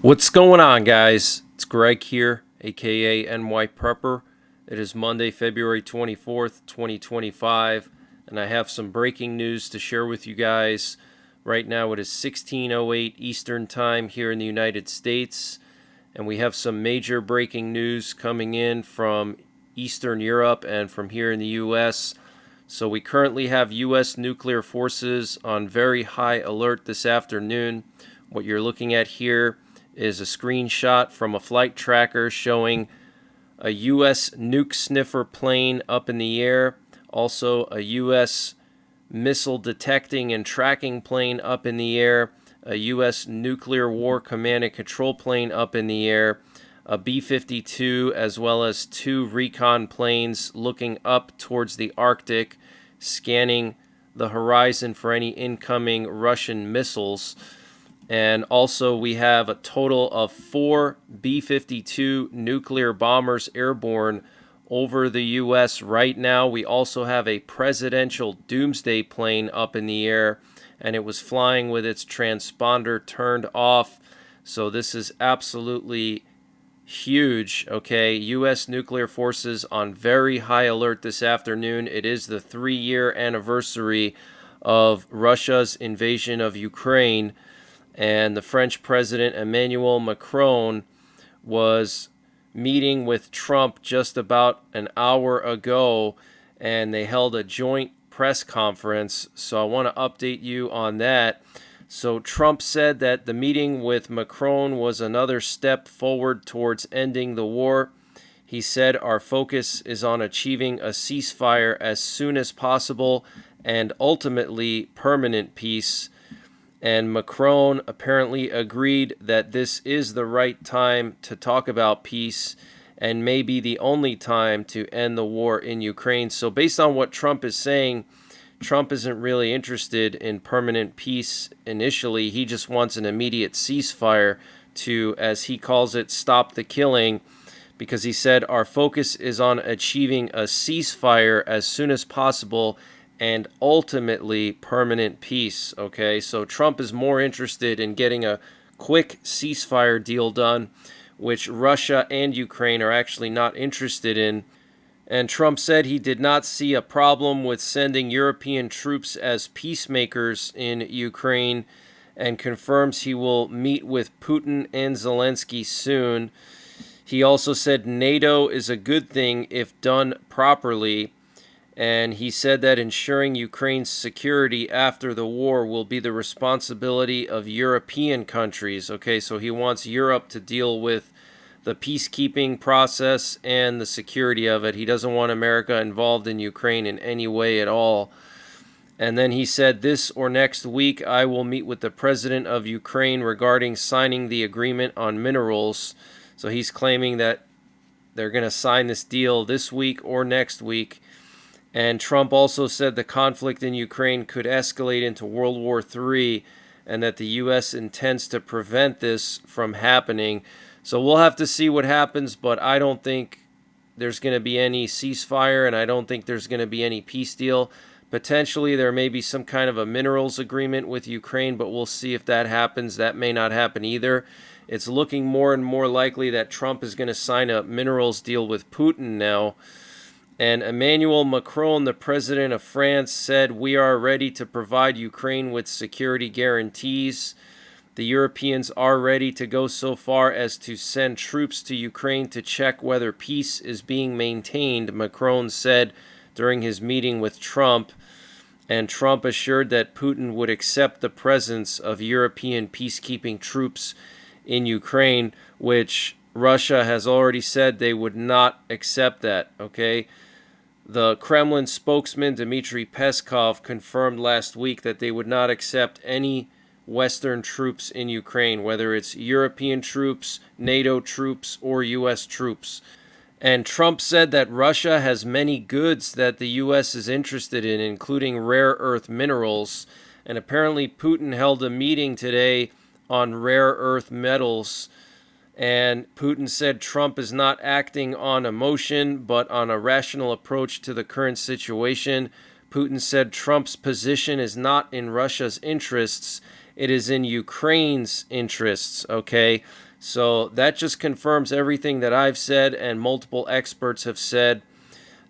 What's going on, guys? It's Greg here, aka NYPrepper. It is Monday, February 24th, 2025, and I have some breaking news to share with you guys. Right now it is 16:08 Eastern Time here in the United States, and we have some major breaking news coming in from Eastern Europe and from here in the US. So we currently have US nuclear forces on very high alert this afternoon. What you're looking at here is a screenshot from a flight tracker showing a U.S. nuke sniffer plane up in the air, also a U.S. missile detecting and tracking plane up in the air, a U.S. nuclear war command and control plane up in the air, a B-52, as well as two recon planes looking up towards the Arctic, scanning the horizon for any incoming Russian missiles. And also we have a total of 4 B-52 nuclear bombers airborne over the U.S. right now. We also have a presidential doomsday plane up in the air, and it was flying with its transponder turned off. So this is absolutely huge, okay? U.S. nuclear forces on very high alert this afternoon. It is the 3-year anniversary of Russia's invasion of Ukraine. And the French President Emmanuel Macron was meeting with Trump just about an hour ago, and they held a joint press conference. So I want to update you on that. So Trump said that the meeting with Macron was another step forward towards ending the war. He said our focus is on achieving a ceasefire as soon as possible and ultimately permanent peace. And Macron apparently agreed that this is the right time to talk about peace and maybe the only time to end the war in Ukraine. So based on what Trump is saying, Trump isn't really interested in permanent peace initially. He just wants an immediate ceasefire to, as he calls it, stop the killing, because he said our focus is on achieving a ceasefire as soon as possible and ultimately permanent peace, okay? So Trump is more interested in getting a quick ceasefire deal done, which Russia and Ukraine are actually not interested in. And Trump said he did not see a problem with sending European troops as peacemakers in Ukraine, and confirms he will meet with Putin and Zelensky soon. He also said NATO is a good thing if done properly. And he said that ensuring Ukraine's security after the war will be the responsibility of European countries. Okay, so he wants Europe to deal with the peacekeeping process and the security of it. He doesn't want America involved in Ukraine in any way at all. And then he said, this or next week, I will meet with the president of Ukraine regarding signing the agreement on minerals. So he's claiming that they're going to sign this deal this week or next week. And Trump also said the conflict in Ukraine could escalate into World War III, and that the U.S. intends to prevent this from happening. So we'll have to see what happens, but I don't think there's going to be any ceasefire, and I don't think there's going to be any peace deal. Potentially there may be some kind of a minerals agreement with Ukraine, but we'll see if that happens. That may not happen either. It's looking more and more likely that Trump is going to sign a minerals deal with Putin now. And Emmanuel Macron, the president of France, said, we are ready to provide Ukraine with security guarantees. The Europeans are ready to go so far as to send troops to Ukraine to check whether peace is being maintained, Macron said during his meeting with Trump. And Trump assured that Putin would accept the presence of European peacekeeping troops in Ukraine, which Russia has already said they would not accept that, okay? The Kremlin spokesman Dmitry Peskov confirmed last week that they would not accept any Western troops in Ukraine, whether it's European troops, NATO troops, or U.S. troops. And Trump said that Russia has many goods that the U.S. is interested in, including rare earth minerals. And apparently Putin held a meeting today on rare earth metals. And Putin said Trump is not acting on emotion, but on a rational approach to the current situation. Putin said Trump's position is not in Russia's interests. It is in Ukraine's interests, okay? So that just confirms everything that I've said and multiple experts have said,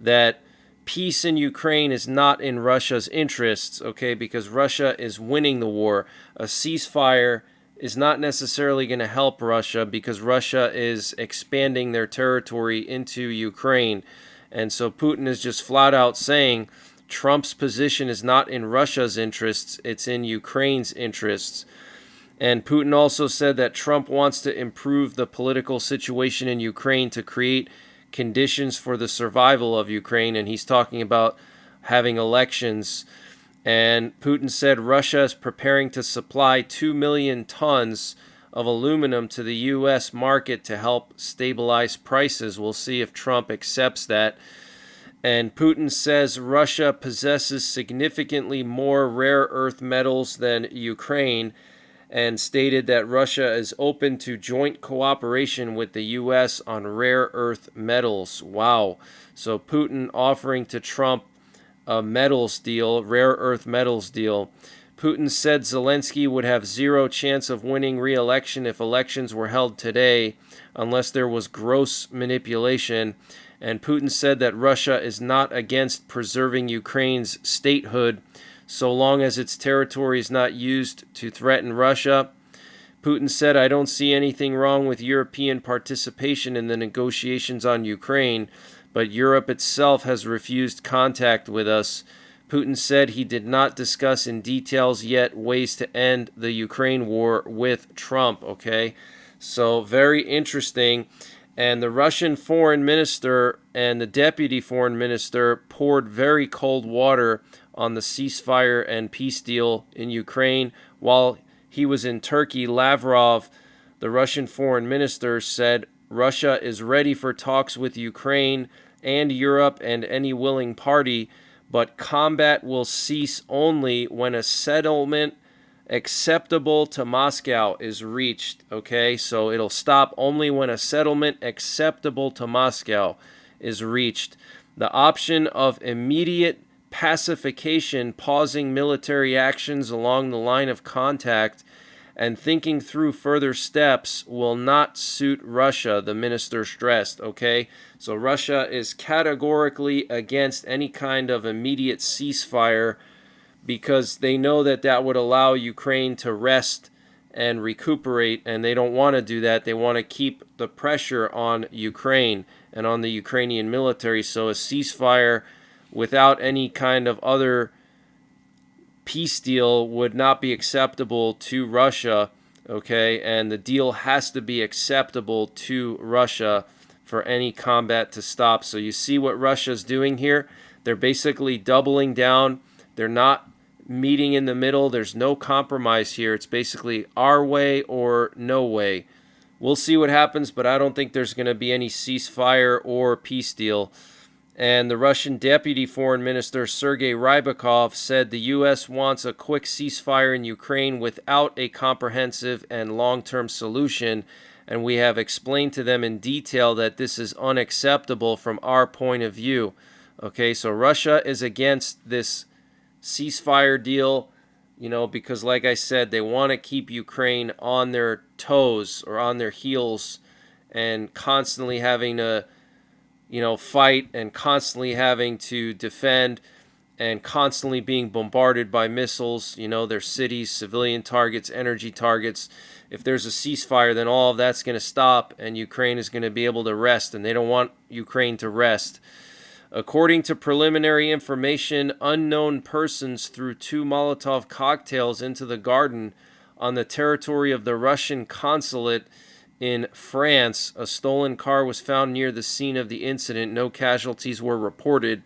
that peace in Ukraine is not in Russia's interests, okay, because Russia is winning the war. A ceasefire is not necessarily going to help Russia because Russia is expanding their territory into Ukraine. And so Putin is just flat out saying Trump's position is not in Russia's interests, it's in Ukraine's interests. And Putin also said that Trump wants to improve the political situation in Ukraine to create conditions for the survival of Ukraine. And he's talking about having elections. And Putin said Russia is preparing to supply 2 million tons of aluminum to the U.S. market to help stabilize prices. We'll see if Trump accepts that. And Putin says Russia possesses significantly more rare earth metals than Ukraine, and stated that Russia is open to joint cooperation with the U.S. on rare earth metals. Wow. So Putin offering to Trump a metals deal, rare earth metals deal. Putin said Zelensky would have zero chance of winning re-election if elections were held today, unless there was gross manipulation. And Putin said that Russia is not against preserving Ukraine's statehood so long as its territory is not used to threaten Russia. Putin said, I don't see anything wrong with European participation in the negotiations on Ukraine, but Europe itself has refused contact with us. Putin said he did not discuss in details yet ways to end the Ukraine war with Trump, okay? So very interesting. And the Russian foreign minister and the deputy foreign minister poured very cold water on the ceasefire and peace deal in Ukraine. While he was in Turkey, Lavrov, the Russian foreign minister, said Russia is ready for talks with Ukraine and Europe and any willing party, but combat will cease only when a settlement acceptable to Moscow is reached. Okay, so it'll stop only when a settlement acceptable to Moscow is reached. The option of immediate pacification, pausing military actions along the line of contact, and thinking through further steps will not suit Russia, the minister stressed, okay? So Russia is categorically against any kind of immediate ceasefire because they know that that would allow Ukraine to rest and recuperate, and they don't want to do that. They want to keep the pressure on Ukraine and on the Ukrainian military. So a ceasefire without any kind of other peace deal would not be acceptable to Russia, okay? And the deal has to be acceptable to Russia for any combat to stop. So you see what Russia's doing here? They're basically doubling down. They're not meeting in the middle. There's no compromise here. It's basically our way or no way. We'll see what happens, but I don't think there's going to be any ceasefire or peace deal. And the Russian Deputy Foreign Minister Sergei Rybakov said the U.S. wants a quick ceasefire in Ukraine without a comprehensive and long-term solution, and we have explained to them in detail that this is unacceptable from our point of view. Okay, so Russia is against this ceasefire deal, you know, because like I said, they want to keep Ukraine on their toes or on their heels and constantly having to fight and constantly having to defend and constantly being bombarded by missiles, their cities, civilian targets, energy targets. If there's a ceasefire, then all of that's going to stop and Ukraine is going to be able to rest, and they don't want Ukraine to rest. According to preliminary information, unknown persons threw 2 Molotov cocktails into the garden on the territory of the Russian consulate in France. A stolen car was found near the scene of the incident. No casualties were reported.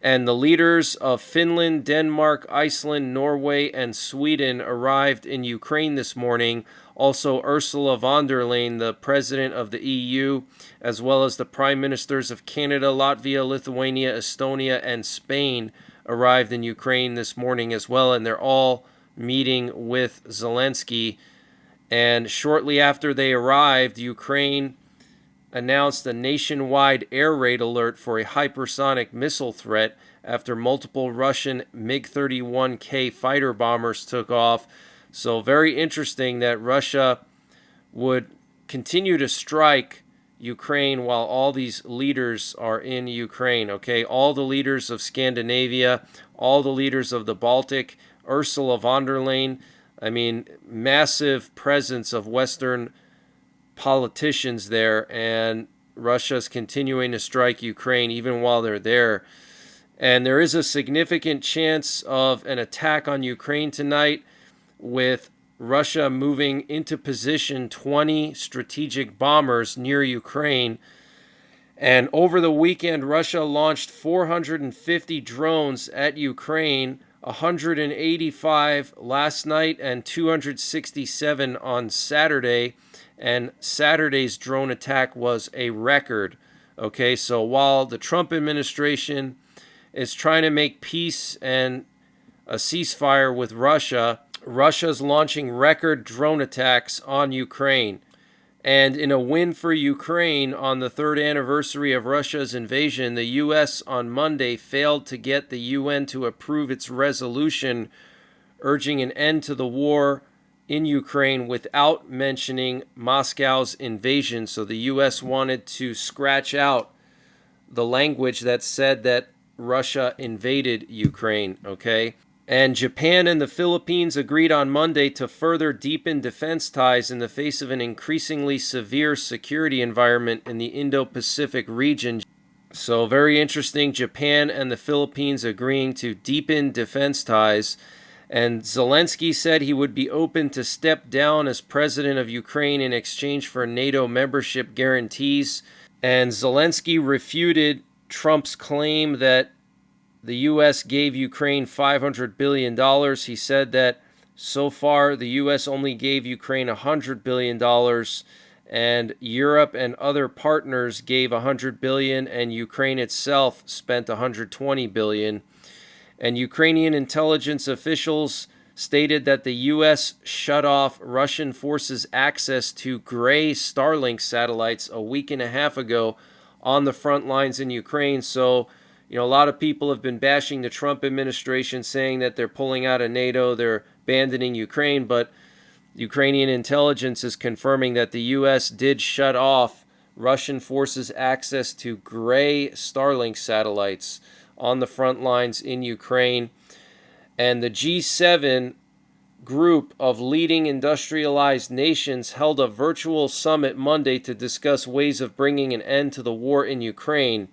And the leaders of Finland, Denmark, Iceland, Norway, and Sweden arrived in Ukraine this morning. Also, Ursula von der Leyen, the president of the EU, as well as the prime ministers of Canada, Latvia, Lithuania, Estonia, and Spain arrived in Ukraine this morning as well. And they're all meeting with Zelensky. And shortly after they arrived, Ukraine announced a nationwide air raid alert for a hypersonic missile threat after multiple Russian MiG-31K fighter bombers took off. So very interesting that Russia would continue to strike Ukraine while all these leaders are in Ukraine, okay? All the leaders of Scandinavia, all the leaders of the Baltic, Ursula von der Leyen, I mean, massive presence of Western politicians there, and Russia's continuing to strike Ukraine even while they're there. And there is a significant chance of an attack on Ukraine tonight, with Russia moving into position 20 strategic bombers near Ukraine. And over the weekend, Russia launched 450 drones at Ukraine, 185 last night and 267 on Saturday. And Saturday's drone attack was a record. Okay, so while the Trump administration is trying to make peace and a ceasefire with Russia, Russia's launching record drone attacks on Ukraine. And in a win for Ukraine on the third anniversary of Russia's invasion, the U.S. on Monday failed to get the UN to approve its resolution urging an end to the war in Ukraine without mentioning Moscow's invasion. So the U.S. wanted to scratch out the language that said that Russia invaded Ukraine, okay? And Japan and the Philippines agreed on Monday to further deepen defense ties in the face of an increasingly severe security environment in the Indo-Pacific region. So very interesting, Japan and the Philippines agreeing to deepen defense ties. And Zelensky said he would be open to step down as president of Ukraine in exchange for NATO membership guarantees. And Zelensky refuted Trump's claim that the U.S. gave Ukraine $500 billion. He said that so far the U.S. only gave Ukraine $100 billion, and Europe and other partners gave $100 billion, and Ukraine itself spent $120 billion. And Ukrainian intelligence officials stated that the U.S. shut off Russian forces' access to gray Starlink satellites a week and a half ago on the front lines in Ukraine. So, you know, a lot of people have been bashing the Trump administration, saying that they're pulling out of NATO, they're abandoning Ukraine, but Ukrainian intelligence is confirming that the U.S. did shut off Russian forces' access to gray Starlink satellites on the front lines in Ukraine. And the G7 group of leading industrialized nations held a virtual summit Monday to discuss ways of bringing an end to the war in Ukraine.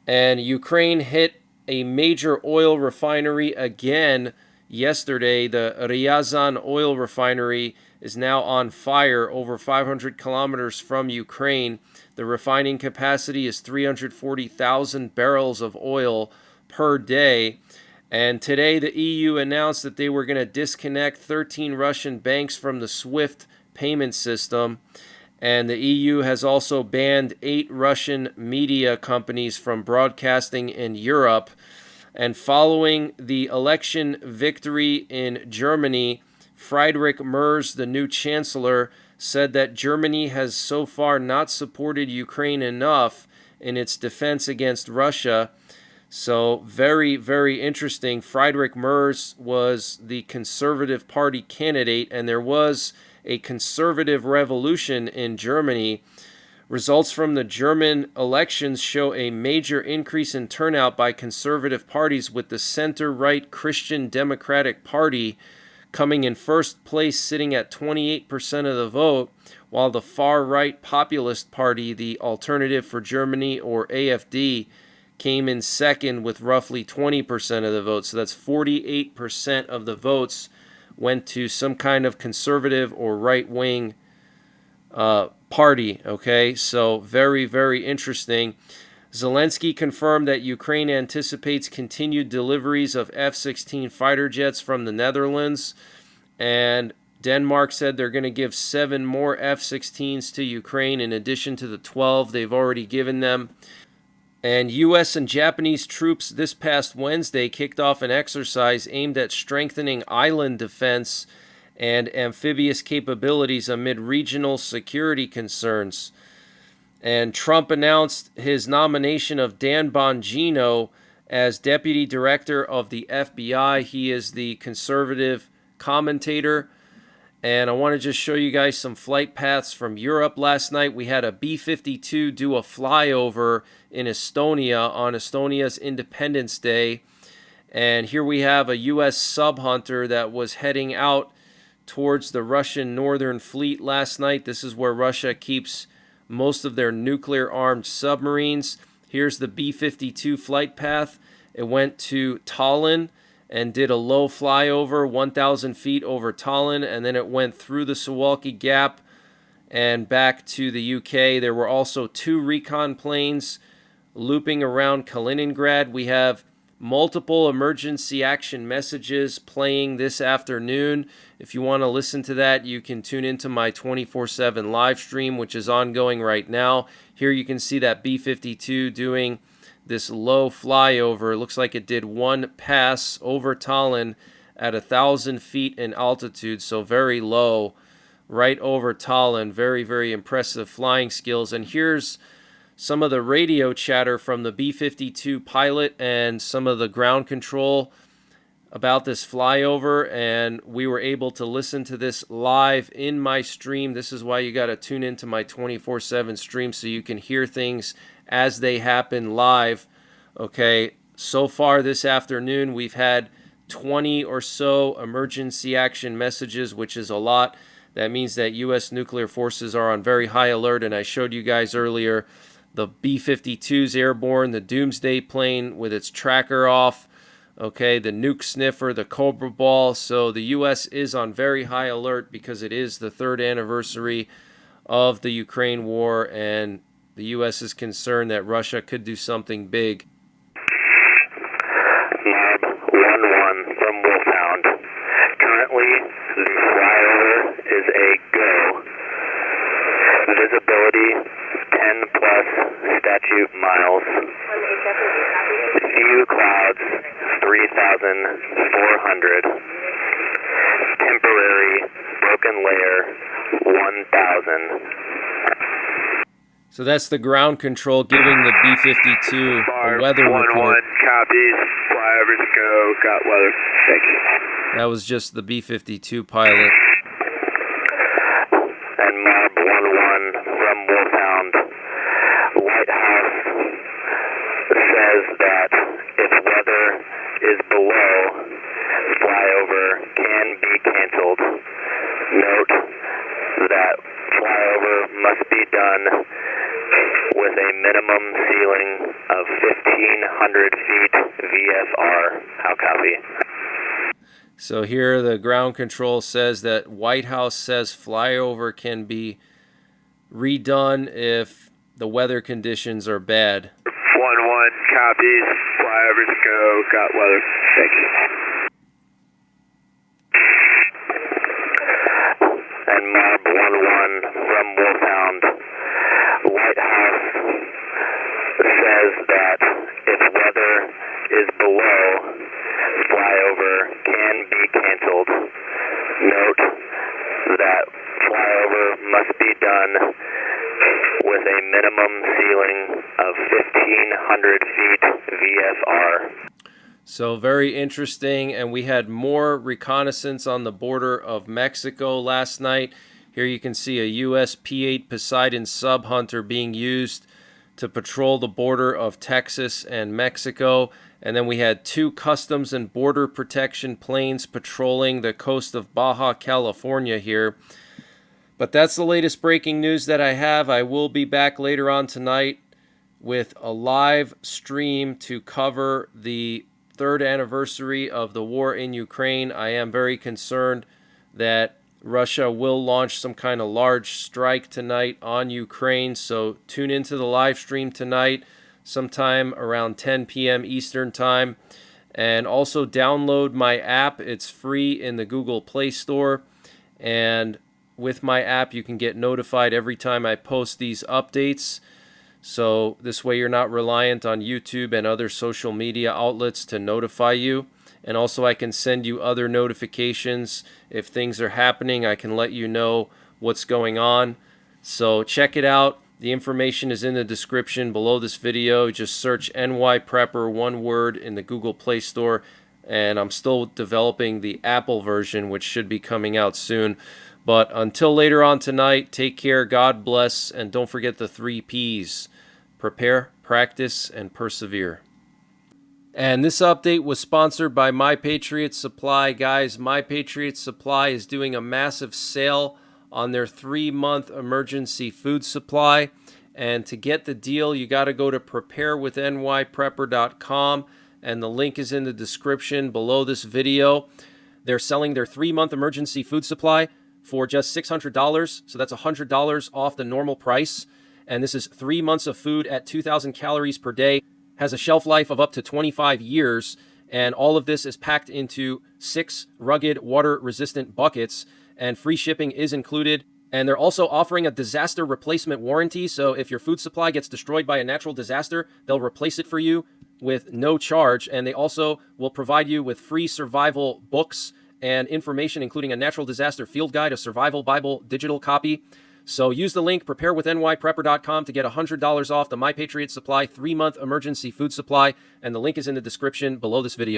And Ukraine hit a major oil refinery again yesterday. The Ryazan oil refinery is now on fire over 500 kilometers from Ukraine. The refining capacity is 340,000 barrels of oil per day. And today the EU announced that they were going to disconnect 13 Russian banks from the SWIFT payment system. And the EU has also banned 8 Russian media companies from broadcasting in Europe. And following the election victory in Germany, Friedrich Merz, the new chancellor, said that Germany has so far not supported Ukraine enough in its defense against Russia. So very, very interesting. Friedrich Merz was the Conservative Party candidate, and there was a conservative revolution in Germany. Results from the German elections show a major increase in turnout by conservative parties, with the center-right Christian Democratic Party coming in first place, sitting at 28% of the vote, while the far-right Populist Party, the Alternative for Germany, or AfD, came in second with roughly 20% of the vote. So that's 48% of the votes went to some kind of conservative or right-wing party, okay? So very, very interesting. Zelensky confirmed that Ukraine anticipates continued deliveries of F-16 fighter jets from the Netherlands, and Denmark said they're going to give 7 more F-16s to Ukraine in addition to the 12 they've already given them. And U.S. and Japanese troops this past Wednesday kicked off an exercise aimed at strengthening island defense and amphibious capabilities amid regional security concerns. And Trump announced his nomination of Dan Bongino as Deputy Director of the FBI. He is the conservative commentator. And I want to just show you guys some flight paths from Europe. Last night we had a B-52 do a flyover in Estonia on Estonia's Independence Day. And here we have a U.S. sub-hunter that was heading out towards the Russian Northern Fleet last night. This is where Russia keeps most of their nuclear-armed submarines. Here's the B-52 flight path. It went to Tallinn and did a low flyover, 1,000 feet over Tallinn, and then it went through the Suwalki Gap and back to the UK. There were also 2 recon planes looping around Kaliningrad. We have multiple emergency action messages playing this afternoon. If you want to listen to that, you can tune into my 24/7 live stream, which is ongoing right now. Here you can see that B-52 doing this low flyover. It looks like it did 1 pass over Tallinn at 1,000 feet in altitude, so very low, right over Tallinn. Very, very impressive flying skills. And here's some of the radio chatter from the B-52 pilot and some of the ground control about this flyover, and we were able to listen to this live in my stream. This is why you got to tune into my 24/7 stream so you can hear things as they happen live. Okay, so far this afternoon we've had 20 or so emergency action messages, which is a lot. That means that U.S. nuclear forces are on very high alert, and I showed you guys earlier the B-52's airborne, the Doomsday plane with its tracker off, okay, the nuke sniffer, the Cobra Ball. So the U.S. is on very high alert because it is the 3rd anniversary of the Ukraine war, and the U.S. is concerned that Russia could do something big. Mob 1-1 from Wolfhound. Currently, the flyover is a go. Visibility 10 plus statute miles. Few clouds 3,400. Temporary broken layer 1,000. So that's the ground control giving the B-52 a weather report. 1-1 copies. Flyovers go. Got weather. Thank you. That was just the B-52 pilot. And Mob 1-1 from Wolfhound. White House says that if weather is below, flyover can be canceled. Note that flyover must be done with a minimum ceiling of 1,500 feet VFR. How copy? So here the ground control says that White House says flyover can be redone if the weather conditions are bad. 1-1 copies. Flyovers go. Got weather. Thank you. And Mob 1-1 from Wolfhound. White House says that if weather is below, flyover can be canceled. Note that flyover must be done with a minimum ceiling of 1,500 feet VFR. So very interesting, and we had more reconnaissance on the border of Mexico last night. Here you can see a U.S. P-8 Poseidon sub-hunter being used to patrol the border of Texas and Mexico. And then we had 2 Customs and Border Protection planes patrolling the coast of Baja California here. But that's the latest breaking news that I have. I will be back later on tonight with a live stream to cover the 3rd anniversary of the war in Ukraine. I am very concerned that Russia will launch some kind of large strike tonight on Ukraine. So tune into the live stream tonight, sometime around 10 p.m. Eastern Time. And also download my app. It's free in the Google Play Store. And with my app, you can get notified every time I post these updates. So this way you're not reliant on YouTube and other social media outlets to notify you. And also I can send you other notifications. If things are happening, I can let you know what's going on. So check it out. The information is in the description below this video. Just search NYPrepper, one word, in the Google Play Store. And I'm still developing the Apple version, which should be coming out soon. But until later on tonight, take care, God bless, and don't forget the 3 Ps: prepare, practice, and persevere. And this update was sponsored by NYPrepper Supply. Guys, NYPrepper Supply is doing a massive sale on their 3-month emergency food supply. And to get the deal, you got to go to preparewithnyprepper.com, and the link is in the description below this video. They're selling their 3-month emergency food supply for just $600, so that's $100 off the normal price. And this is 3 months of food at 2,000 calories per day. Has a shelf life of up to 25 years, and all of this is packed into 6 rugged water-resistant buckets, and free shipping is included. And they're also offering a disaster replacement warranty, so if your food supply gets destroyed by a natural disaster, they'll replace it for you with no charge. And they also will provide you with free survival books and information, including a natural disaster field guide, a survival Bible digital copy. So use the link preparewithnyprepper.com to get $100 off the NYPrepper Supply 3-month emergency food supply, and the link is in the description below this video.